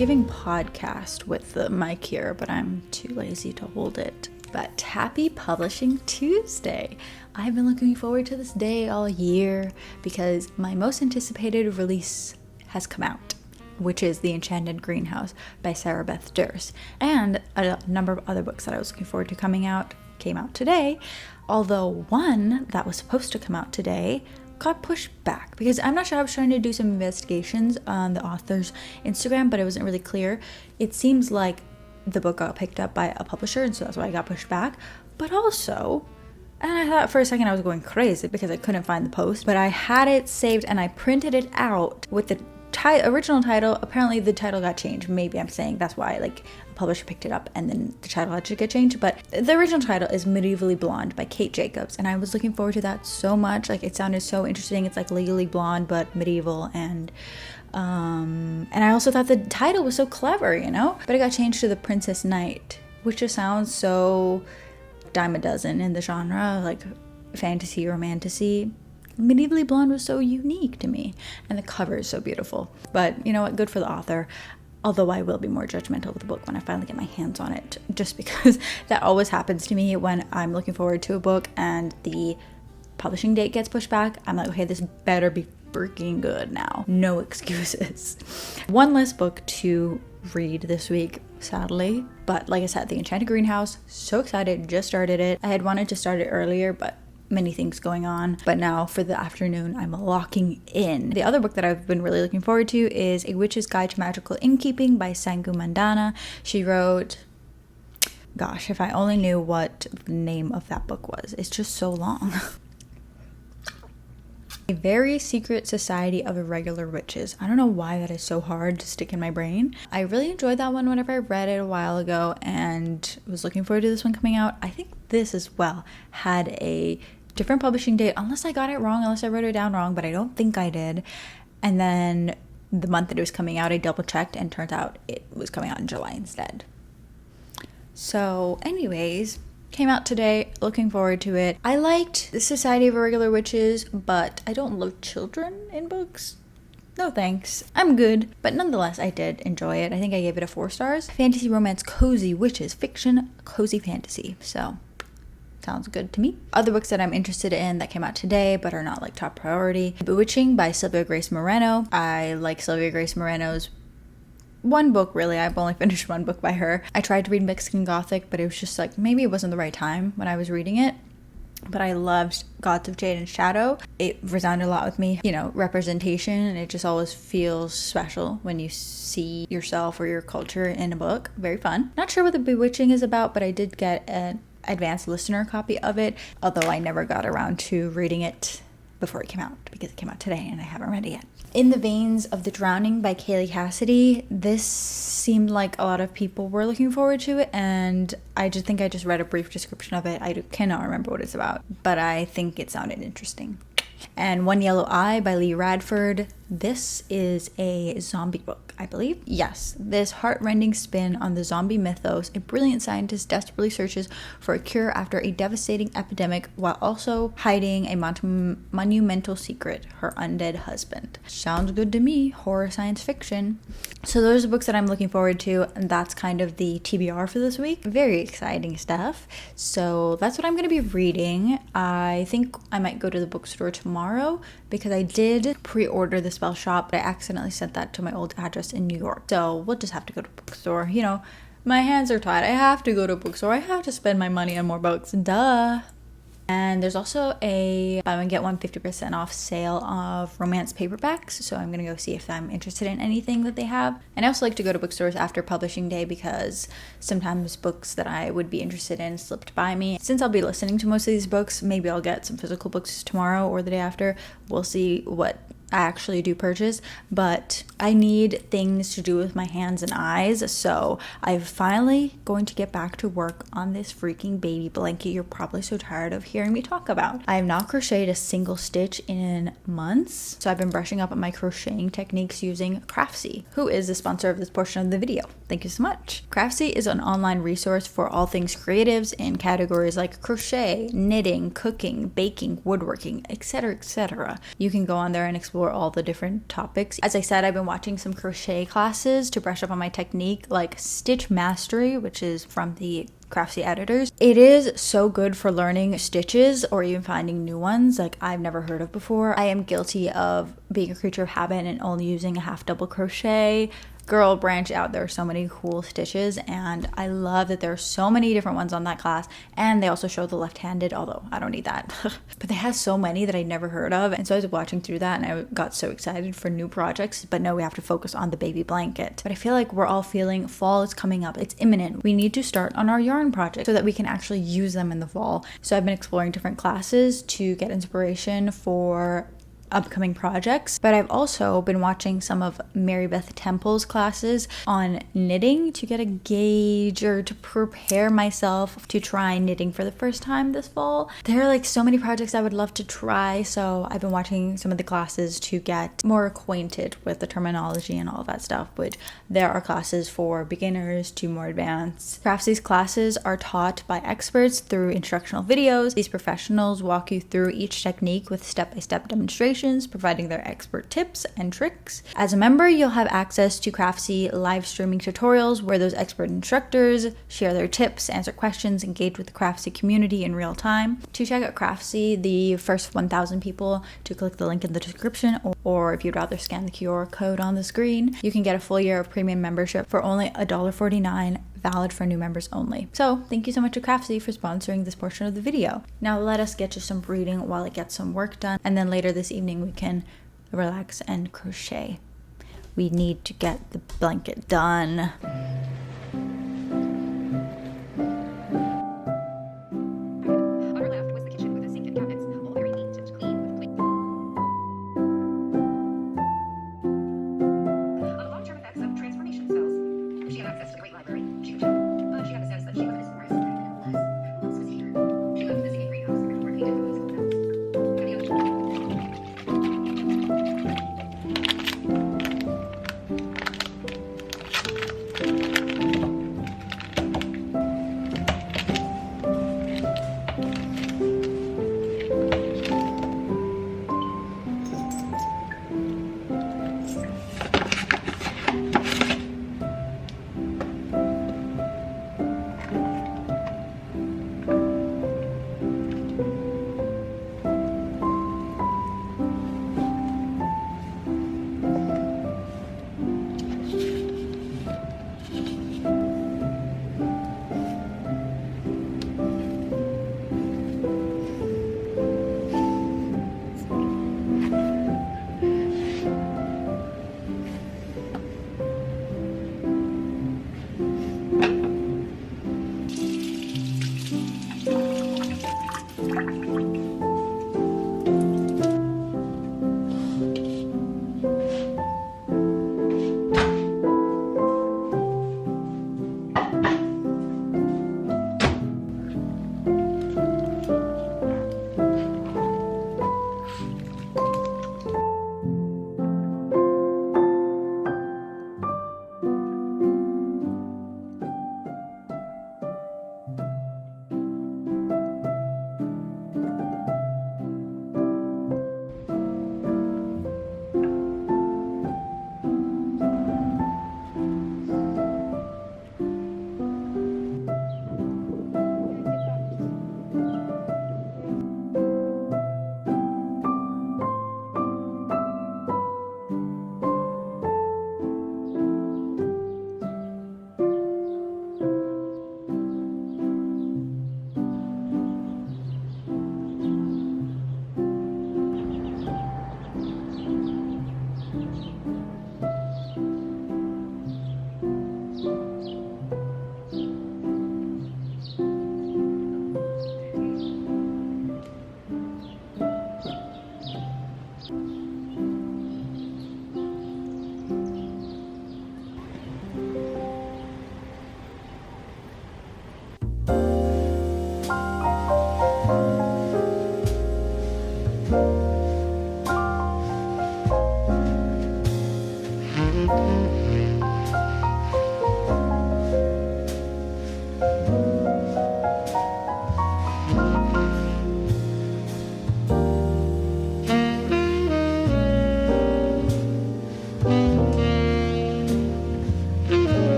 giving podcast with the mic here, but I'm too lazy to hold it. But happy Publishing Tuesday! I've been looking forward to this day all year because my most anticipated release has come out, which is The Enchanted Greenhouse by Sarah Beth Durst. And a number of other books that I was looking forward to came out today, although one that was supposed to come out today got pushed back because I'm not sure. I was trying to do some investigations on the author's Instagram, but it wasn't really clear. It seems like the book got picked up by a publisher, and so that's why it got pushed back. But also, and I thought for a second I was going crazy because I couldn't find the post, but I had it saved and I printed it out with the original title. Apparently the title got changed. Maybe I'm saying that's why like a publisher picked it up and then the title had to get changed, but the original title is Medievally Blonde by Kate Jacobs, and I was looking forward to that so much. Like, it sounded so interesting. It's like Legally Blonde but medieval, and I also thought the title was so clever, you know, but it got changed to The Princess Knight, which just sounds so dime a dozen in the genre, like fantasy, romantasy. Medievally Blonde was so unique to me, and the cover is so beautiful. But you know what, good for the author, although I will be more judgmental with the book when I finally get my hands on it, just because that always happens to me when I'm looking forward to a book and the publishing date gets pushed back. I'm like, okay, this better be freaking good now. No excuses. One less book to read this week, sadly, but like I said, The Enchanted Greenhouse, so excited, just started it. I had wanted to start it earlier, but many things going on, but now for the afternoon I'm locking in. The other book that I've been really looking forward to is A Witch's Guide to Magical Innkeeping by Sangu Mandana. She wrote, gosh, if I only knew what the name of that book was. It's just so long. A Very Secret Society of Irregular Witches. I don't know why that is so hard to stick in my brain. I really enjoyed that one whenever I read it a while ago and was looking forward to this one coming out. I think this as well had a different publishing date, unless I got it wrong, unless I wrote it down wrong, but I don't think I did. And then the month that it was coming out, I double checked and turns out it was coming out in July instead. So anyways, came out today, looking forward to it. I liked the Society of Irregular Witches, but I don't love children in books. No thanks. I'm good. But nonetheless, I did enjoy it. I think I gave it a 4 stars. Fantasy, romance, cozy, witches, fiction, cozy fantasy. So sounds good to me. Other books that I'm interested in that came out today but are not like top priority. Bewitching by Sylvia Grace Moreno. I like Sylvia Grace Moreno's one book, really. I've only finished one book by her. I tried to read Mexican Gothic, but it was just like, maybe it wasn't the right time when I was reading it. But I loved Gods of Jade and Shadow. It resounded a lot with me, you know, representation, and it just always feels special when you see yourself or your culture in a book. Very fun. Not sure what The Bewitching is about, but I did get an advanced listener copy of it, although I never got around to reading it before it came out because it came out today and I haven't read it yet. In the Veins of the Drowning by Kaylee Cassidy. This seemed like a lot of people were looking forward to it, and I just read a brief description of it. I cannot remember what it's about, but I think it sounded interesting. And One Yellow Eye by Lee Radford. This is a zombie book, I believe. Yes, this heart-rending spin on the zombie mythos. A brilliant scientist desperately searches for a cure after a devastating epidemic while also hiding a monumental secret, her undead husband. Sounds good to me. Horror science fiction. So those are books that I'm looking forward to, and that's kind of the TBR for this week. Very exciting stuff. So that's what I'm going to be reading. I think I might go to the bookstore tomorrow because I did pre-order The Spell Shop, but I accidentally sent that to my old address in New York. So we'll just have to go to a bookstore. You know, my hands are tied. I have to go to a bookstore. I have to spend my money on more books. Duh. And there's also a buy one get one 50% off sale of romance paperbacks, so I'm gonna go see if I'm interested in anything that they have. And I also like to go to bookstores after publishing day because sometimes books that I would be interested in slipped by me. Since I'll be listening to most of these books, maybe I'll get some physical books tomorrow or the day after. We'll see what I actually do purchase, but I need things to do with my hands and eyes, so I'm finally going to get back to work on this freaking baby blanket you're probably so tired of hearing me talk about. I have not crocheted a single stitch in months, so I've been brushing up on my crocheting techniques using Craftsy, who is the sponsor of this portion of the video. Thank you so much. Craftsy is an online resource for all things creatives in categories like crochet, knitting, cooking, baking, woodworking, etc., etc. You can go on there and explore explore all the different topics. As I said, I've been watching some crochet classes to brush up on my technique, like Stitch Mastery, which is from the craftsy editors. It is so good for learning stitches or even finding new ones like I've never heard of before. I am guilty of being a creature of habit and only using a half double crochet. Girl, branch out. There are so many cool stitches, and I love that there are so many different ones on that class, and they also show the left-handed, although I don't need that. But they have so many that I never heard of, and so I was watching through that and I got so excited for new projects. But no, we have to focus on the baby blanket. But I feel like we're all feeling fall is coming up. It's imminent. We need to start on our yarn project so that we can actually use them in the fall. So I've been exploring different classes to get inspiration for upcoming projects, but I've also been watching some of Mary Beth Temple's classes on knitting to get a gauge or to prepare myself to try knitting for the first time this fall. There are like so many projects I would love to try, so I've been watching some of the classes to get more acquainted with the terminology and all of that stuff, which there are classes for beginners to more advanced. Craftsy's classes are taught by experts through instructional videos. These professionals walk you through each technique with step-by-step demonstrations, providing their expert tips and tricks. As a member, you'll have access to Craftsy live streaming tutorials where those expert instructors share their tips, answer questions, engage with the Craftsy community in real time. To check out Craftsy, the first 1,000 people to click the link in the description, or if you'd rather scan the QR code on the screen, you can get a full year of premium membership for only $1.49, valid for new members only. So thank you so much to Craftsy for sponsoring this portion of the video. Now let us get to some reading while I get some work done, and then later this evening we can relax and crochet. We need to get the blanket done.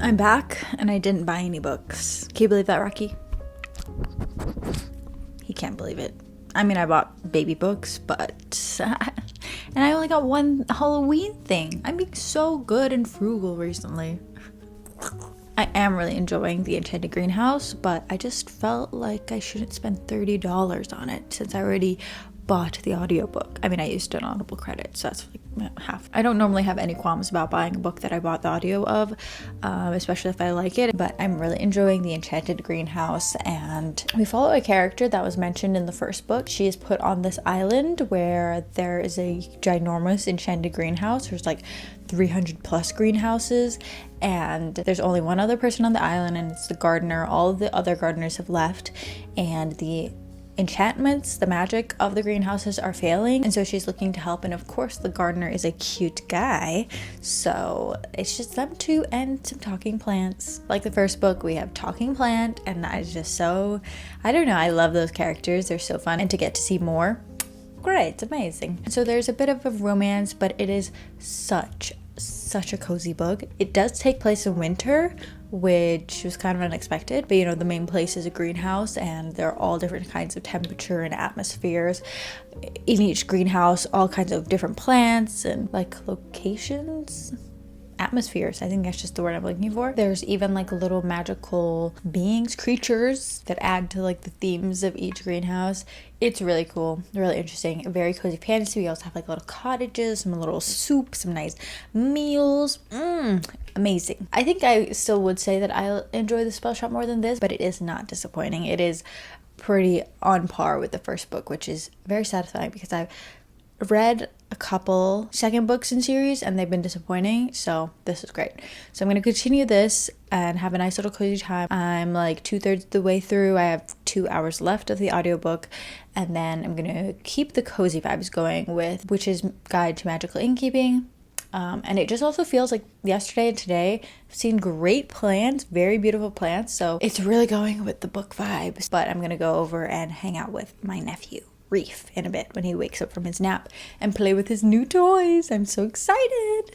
I'm back and I didn't buy any books. Can you believe that, Rocky? He can't believe it. I mean, I bought baby books, but and I only got one Halloween thing. I'm being so good and frugal recently. I am really enjoying The Enchanted Greenhouse, but I just felt like I shouldn't spend $30 on it since I already bought the audiobook. I mean, I used an Audible credit, so that's like half. I don't normally have any qualms about buying a book that I bought the audio of, especially if I like it, but I'm really enjoying The Enchanted Greenhouse, and we follow a character that was mentioned in the first book. She is put on this island where there is a ginormous enchanted greenhouse. There's like 300 plus greenhouses, and there's only one other person on the island, and it's the gardener. All of the other gardeners have left, and the enchantments, the magic of the greenhouses are failing, and so she's looking to help, and of course the gardener is a cute guy, so it's just them two and some talking plants. Like the first book, we have talking plant, and that is just so, I don't know, I love those characters. They're so fun, and to get to see more, great, it's amazing. So there's a bit of a romance, but it is such a cozy book. It does take place in winter, which was kind of unexpected, but you know, the main place is a greenhouse, and there are all different kinds of temperature and atmospheres in each greenhouse, all kinds of different plants and like locations, atmospheres, I think that's just the word I'm looking for. There's even like little magical beings, creatures that add to like the themes of each greenhouse. It's really cool, really interesting, very cozy fantasy. We also have like little cottages, some little soup, some nice meals. Amazing. I think I still would say that I enjoy the spell shop more than this, but it is not disappointing. It is pretty on par with the first book, which is very satisfying because I've read a couple second books in series and they've been disappointing, so this is great. So I'm going to continue this and have a nice little cozy time. I'm like 2/3 the way through. I have 2 hours left of the audiobook, and then I'm going to keep the cozy vibes going with Witch's Guide to Magical Innkeeping. And it just also feels like yesterday and today I've seen great plants, very beautiful plants. So it's really going with the book vibes. But I'm gonna go over and hang out with my nephew Reef in a bit when he wakes up from his nap and play with his new toys. I'm so excited.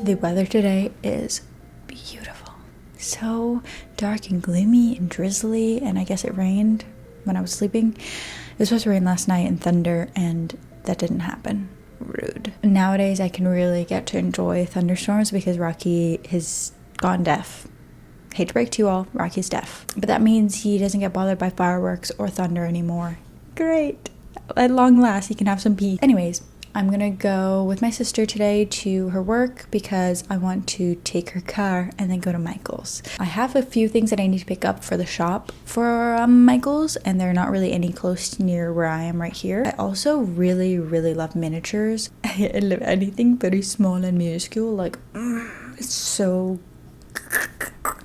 The weather today is beautiful. So dark and gloomy and drizzly, and I guess it rained when I was sleeping. It was supposed to rain last night and thunder, and that didn't happen. Rude. Nowadays I can really get to enjoy thunderstorms because Rocky has gone deaf. Hate to break to you all, Rocky's deaf. But that means he doesn't get bothered by fireworks or thunder anymore. Great. At long last, he can have some peace. Anyways, I'm gonna go with my sister today to her work because I want to take her car and then go to Michael's. I have a few things that I need to pick up for the shop for Michael's, and they're not really any close near where I am right here. I also really love miniatures. I love anything very small and minuscule. Like, it's so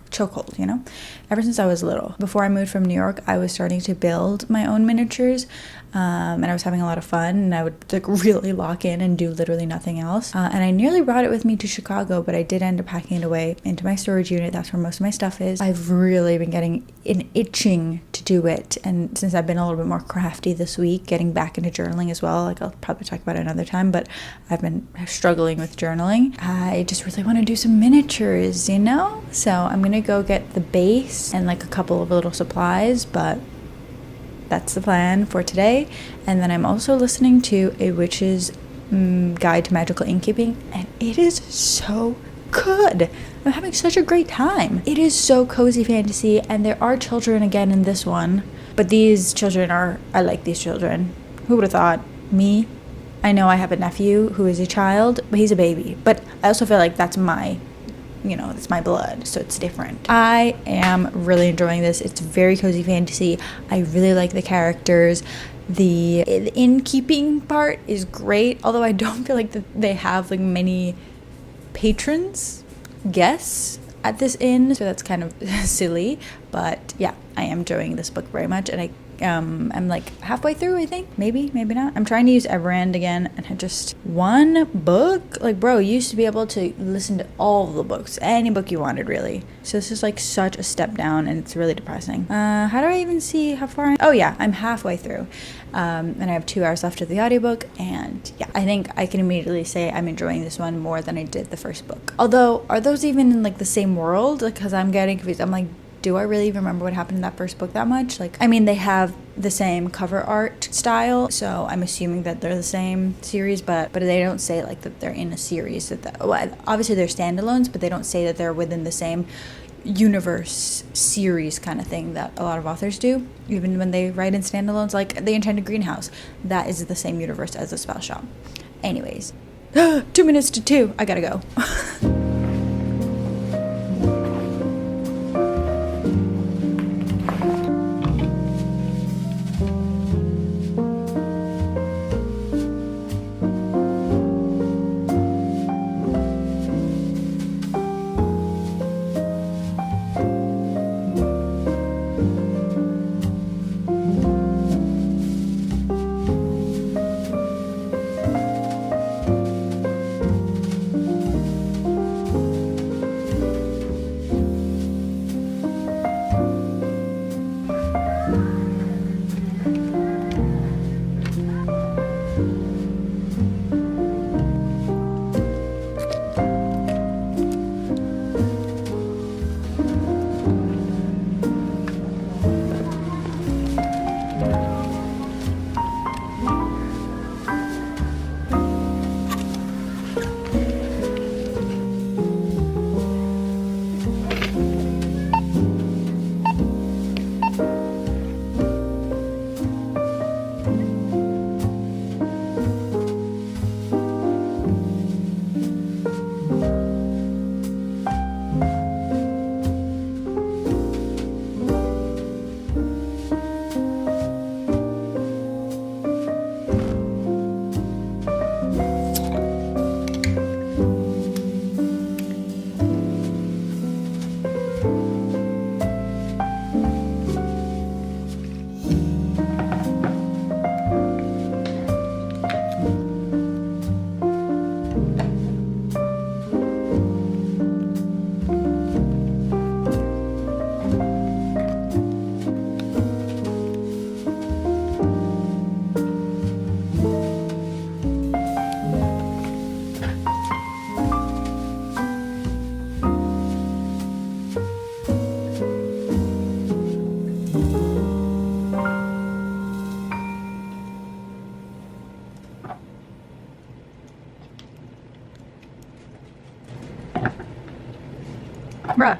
chokehold, you know? Ever since I was little. Before I moved from New York, I was starting to build my own miniatures, and I was having a lot of fun, and I would like really lock in and do literally nothing else. And I nearly brought it with me to Chicago, but I did end up packing it away into my storage unit. That's where most of my stuff is. I've really been getting an itching to do it, and since I've been a little bit more crafty this week, getting back into journaling as well, like I'll probably talk about it another time, but I've been struggling with journaling. I just really want to do some miniatures, you know? So I'm gonna go get the base and like a couple of little supplies, but that's the plan for today. And then I'm also listening to A Witch's Guide to Magical Innkeeping, and it is so good. I'm having such a great time. It is so cozy fantasy, and there are children again in this one, but these children are, I like these children. Who would have thought? Me? I know I have a nephew who is a child, but he's a baby. But I also feel like that's my, you know, it's my blood, so it's different. I am really enjoying this. It's very cozy fantasy. I really like the characters. The innkeeping part is great, although I don't feel like they have like many patrons, guests at this inn, so that's kind of silly. But yeah, I am enjoying this book very much, and I I'm like halfway through, I think. Maybe not. I'm trying to use Everand again, and I just, one book? Like, bro, you used to be able to listen to all the books, any book you wanted, really. So this is like such a step down, and it's really depressing. How do I even see how far oh yeah, I'm halfway through. And I have 2 hours left of the audiobook, and yeah, I think I can immediately say I'm enjoying this one more than I did the first book. Although, are those even in like the same world? Because I'm getting confused. I'm like, do I really even remember what happened in that first book that much? Like, I mean, they have the same cover art style, so I'm assuming that they're the same series, but they don't say like that they're in a series. Well, obviously they're standalones, but they don't say that they're within the same universe series kind of thing that a lot of authors do, even when they write in standalones. Like The Enchanted Greenhouse, that is the same universe as The Spell Shop. Anyways, 2 minutes to 2, I gotta go. Bruh.